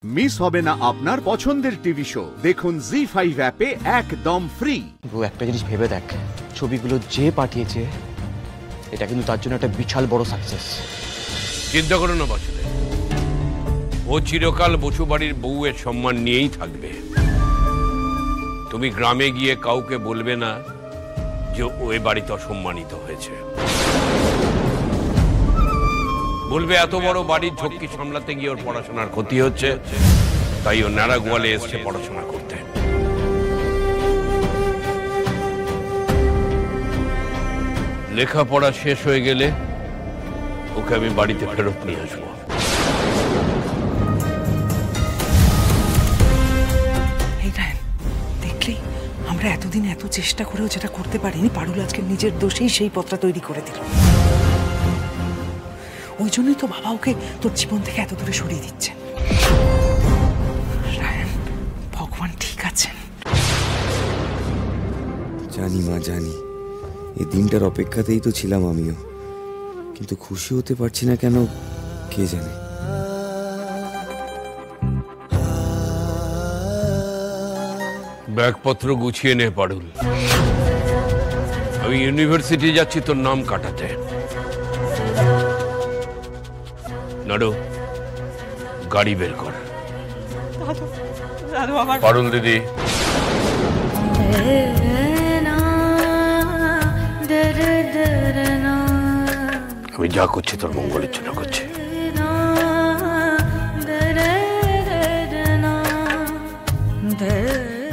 Miss হবে না আপনার পছন্দের টিভি শো। দেখুন জি5 অ্যাপে একদম ফ্রি। ব্রো, একটা জিনিস ভেবে দেখ, ছবিগুলো যে পাঠিয়েছে এটা কিন্তু তার জন্য একটা বিশাল বড় সাকসেস। চিন্তা করো না বাসুদেব, ও চিরকাল বসু বাড়ির বউয়ের সম্মান নিয়েই থাকবে। তুমি গ্রামে গিয়ে কাউকে বলবে না যে ওই বাড়িতে অসম্মানিত হয়েছে। বলবে এত বড় বাড়ির ঝক্কি সামলাতে গিয়ে ওর পড়াশোনার ক্ষতি হচ্ছে, তাই ও নাড়া গোয়ালে এসছে পড়াশোনা করতে। লেখাপড়া শেষ হয়ে গেলে ওকে আমি বাড়িতে ফেরত নিয়ে আসবো। দেখলি, আমরা এতদিন এত চেষ্টা করেও যেটা করতে পারিনি, পারুল আজকে নিজের দোষেই সেই পত্রটা তৈরি করে দিল। ওই জন্যই তো বাবা ওকে তোর জীবন থেকে এত দূরে সরিয়ে দিচ্ছে। রায়ান, ভগবান ঠিক আছেন। জানি মা, জানি। এই দিনটার অপেক্ষাতেই তো ছিলাম আমিও, কিন্তু খুশি হতে পারছি না কেন কে জানে। ব্যাগপত্র গুছিয়ে নে পারুল, আমি ইউনিভার্সিটি যাচ্ছি তোর নাম কাটাতে। নাড়ু, গাড়ি বের কর। পারুল দিদি, আমি যা করছি তোর মঙ্গলের জন্য করছি।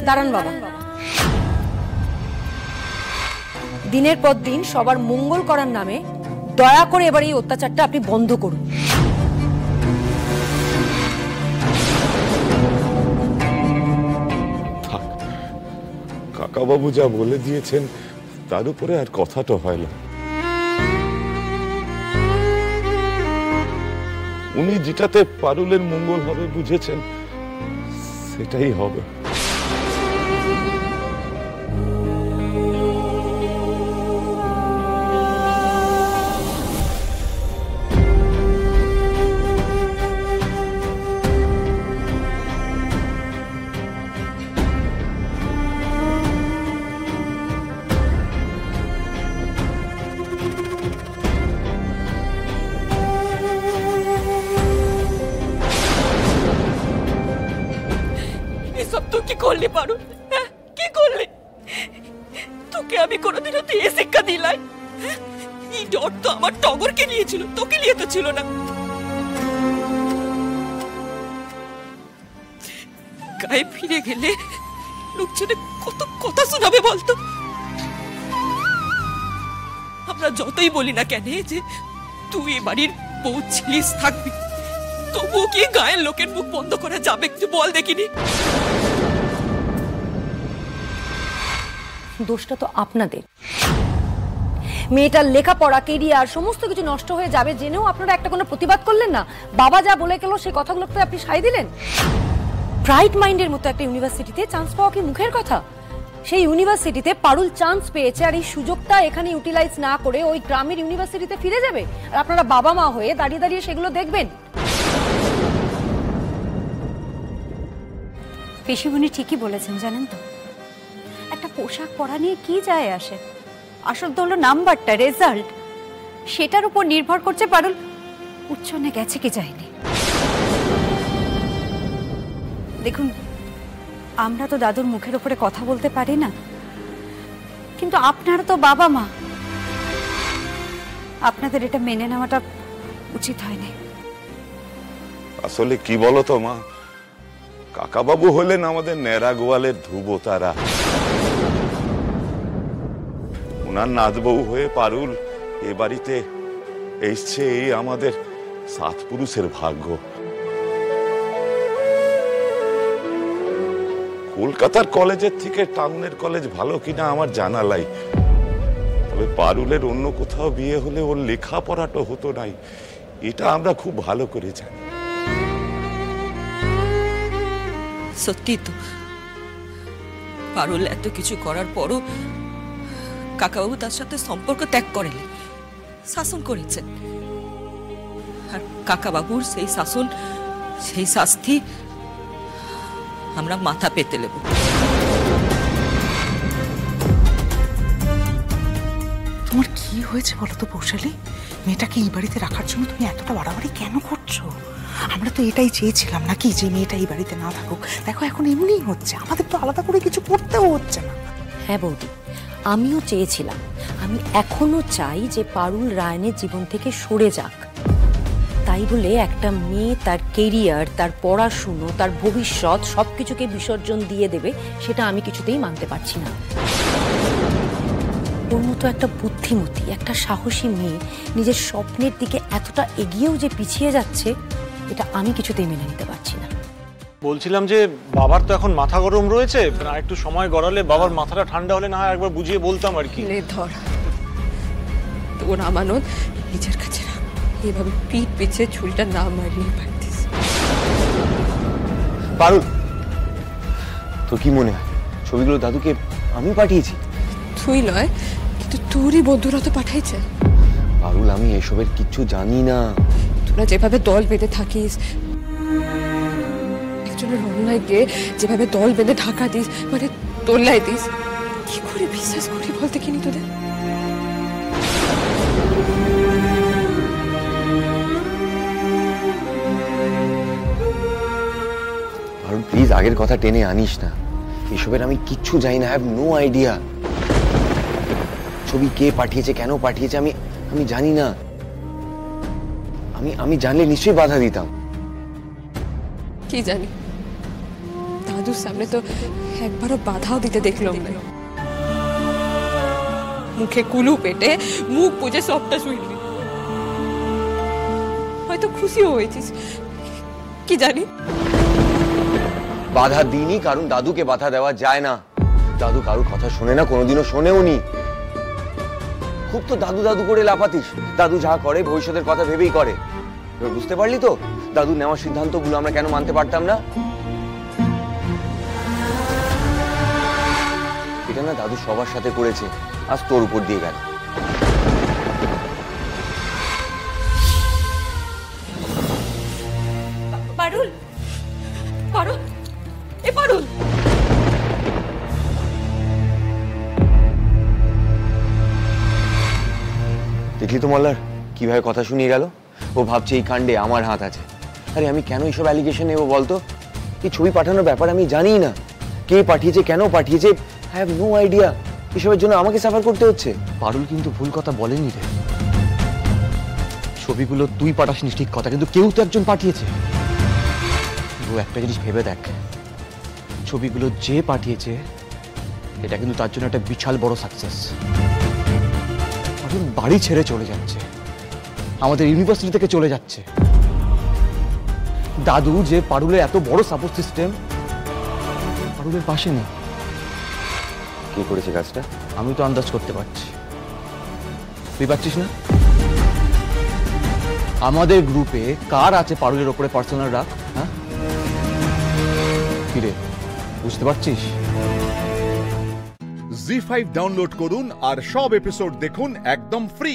দাঁড়ান বাবা, দিনের পর দিন সবার মঙ্গল করার নামে দয়া করে এবার এই অত্যাচারটা আপনি বন্ধ করুন। কাকাবাবু যা বলে দিয়েছেন তার উপরে আর কথাটা হয় না। উনি যেটাতে পারুলের মঙ্গল হবে বুঝেছেন, সেটাই হবে। এসব তুই কি করলি পারুল? কি করলি? তোকে আমি কোনোদিনও দিয়ে শিক্ষা দিলাই? এই ডর তো আমার টগরকে নিয়েছিল, তোকে নিয়ে তো ছিল না। গায়ে ফিরে গেলে লোকজনে কত কথা শোনাবে বলতো। আমরা যতই বলি না কেন যে তুই এ বাড়ির বউ ছিলিস, থাকবি, তবুও কি গায়ের লোকের মুখ বন্ধ করা যাবে? একটু বল দেখিনি। দোষটা তো আপনাদের। মেয়েটার লেখাপড়া, কেরিয়ার সমস্ত কিছু নষ্ট হয়ে যাবে জেনেও আপনারা একটা কোনো প্রতিবাদ করলেন না। বাবা যা বলে গেল সেই কথাগুলোতে আপনি সায় দিলেন। ব্রাইট মাইন্ডের মতো একটা ইউনিভার্সিটিতে চান্স পাওয়া কি মুখের কথা? সেই ইউনিভার্সিটিতে পারুল চান্স পেয়েছে, আর এই সুযোগটা এখানে ইউটিলাইজ না করে ওই গ্রামের ইউনিভার্সিটিতে ফিরে যাবে, আর আপনারা বাবা মা হয়ে দাঁড়িয়ে দাঁড়িয়ে সেগুলো দেখবেন। পিসিমণি ঠিকই বলেছেন, জানেন তো, একটা পোশাক পরা নিয়ে কি যায় আসে? আসল তো হলো নাম্বারটা, রেজাল্ট। সেটার উপর নির্ভর করছে পারুল উচ্চনে গেছে কি যায়নি। দেখুন, আমরা তো দাদুর মুখের উপরে কথা বলতে পারি না, কিন্তু আপনারা তো বাবা মা, আপনাদের এটা মেনে নেওয়াটা উচিত হয়নি। আসলে কি বলো তো মা, কাকাবাবু হলেন আমাদের নেড়া গোয়ালের ধ্রুব তারা। ওনার নাতবউ হয়ে পারুল এ বাড়িতে এসছে, এই আমাদের 7 পুরুষের ভাগ্য। কলকাতার কলেজের থেকে টাউনের কলেজ ভালো কিনা আমার জানা নাই, তবে পারুলের অন্য কোথাও বিয়ে হলে ওর লেখাপড়াটা হতো নাই, এটা আমরা খুব ভালো করে জানি। সত্যি তো, পারুল এত কিছু করার পরও কাকাবাবু তার সাথে সম্পর্ক ত্যাগ করেনি, শাসন করেছেন। আর কাকাবাবুর সেই শাসন, সেই শাস্তি আমরা মাথা পেতে নেব। তোমার কি হয়েছে বলো তো বৈশালী? মেয়েটাকে এই বাড়িতে রাখার জন্য তুমি এতটা বাড়াবাড়ি কেন করছো? আমরা তো এটাই চেয়েছিলাম নাকি, যে মেয়েটা এই বাড়িতে না থাকুক। দেখো এখন এমনিই হচ্ছে, আমাদের তো আলাদা করে কিছু করতেও হচ্ছে না। হ্যাঁ বৌদি, আমিও চেয়েছিলাম, আমি এখনো চাই যে পারুল রায়নের জীবন থেকে সরে যাক। তাই বলে একটা মেয়ে তার কেরিয়ার, তার পড়াশুনো, তার ভবিষ্যৎ সবকিছুকে বিসর্জন দিয়ে দেবে, সেটা আমি কিছুতেই মানতে পারছি না। ওর মতো একটা বুদ্ধিমতী, একটা সাহসী মেয়ে নিজের স্বপ্নের দিকে এতটা এগিয়েও যে পিছিয়ে যাচ্ছে, এটা আমি কিছুতেই মেনে নিতে পারছি না। বলছিলাম যে বাবার তো এখন মাথা গরম রয়েছে, আর একটু সময় গড়ালে বাবার মাথাটা ঠান্ডা হলে না হয় একবার বুঝিয়ে বলতাম আর কি। ধর তোর আমানত নিজের কাছে রাখ, এভাবে পিঠ পিছিয়ে ছুরিটা না মারিয়ে পারতিস। পারুল, তোর কি মনে হয় ছবিগুলো দাদুকে আমি পাঠিয়েছি? তুই নয়, কিন্তু তোরই বন্ধুরা তো পাঠাইছে। পারুল, আমি এসবের কিচ্ছু জানি না। তোরা যেভাবে দল বেঁধে থাকিস, একজনের অন্যায়কে যেভাবে দল বেঁধে ঢাকা দিস, মানে তোল্লাই দিস, কি করে বিশ্বাস করি বলতে কিনি তোদের? পারুল প্লিজ, আগের কথা টেনে আনিস না। এসবের আমি কিচ্ছু জানি না, আই হ্যাভ নো আইডিয়া। ছবি কে পাঠিয়েছে, কেন পাঠিয়েছে, আমি জানি না। আমি জানলে নিশ্চয়ই বাধা দিতাম। কি জানি, দাদুর সামনে তো একবারও বাধাও দিতে দেখলাম না। মুখে কুলু পেটে মুখ বুঝে সবটা শুনলি, হয়তো খুশিও হয়েছিস, কি জানি। বাধা দিইনি, কারণ দাদুকে বাধা দেওয়া যায় না। দাদু কারোর কথা শোনে না, কোনোদিনও শোনেও নি। খুব তো দাদু দাদু করে লাফাতিস। দাদু যা করে ভবিষ্যতের কথা ভেবেই করে। এবার বুঝতে পারলি তো দাদু নেওয়া সিদ্ধান্তগুলো আমরা কেন মানতে পারতাম না? এটা না দাদু সবার সাথে করেছে, আজ তোর উপর দিয়ে গেল। পারুল, পারুল, এ পারুল। দেখলি তো মল্লার কিভাবে কথা শুনিয়ে গেল? ও ভাবছে এই কাণ্ডে আমার হাত আছে। আরে আমি কেন এইসব অ্যালিগেশন নেবো বলতো? এই ছবি পাঠানোর ব্যাপার আমি জানি না। কে পাঠিয়েছে, কেন পাঠিয়েছে, আই হ্যাভ নো আইডিয়া। এসবের জন্য আমাকে সাফার করতে হচ্ছে। পারুল কিন্তু ভুল কথা বলেনি রে। ছবিগুলো তুই পাঠাসনি ঠিক কথা, কিন্তু কেউ তো একজন পাঠিয়েছে। তুই একটা জিনিস ভেবে দেখ, ছবিগুলো যে পাঠিয়েছে এটা কিন্তু তার জন্য একটা বিশাল বড় সাকসেস। বাড়ি ছেড়ে চলে যাচ্ছে, আমাদের ইউনিভার্সিটি থেকে চলে যাচ্ছে। দাদু যে পারুলের এত বড় সাপোর্ট সিস্টেম, পারুলের পাশে নেই। কে করেছে কাজটা? আমি তো আন্দাজ করতে পারছি, তুই পারছিস না? আমাদের গ্রুপে কার আছে পারুলের ওপরে পার্সোনাল রাগ? হ্যাঁ কি রে, বুঝতে পারছিস? জি5 ডাউনলোড করুন আর সব এপিসোড দেখুন একদম ফ্রি।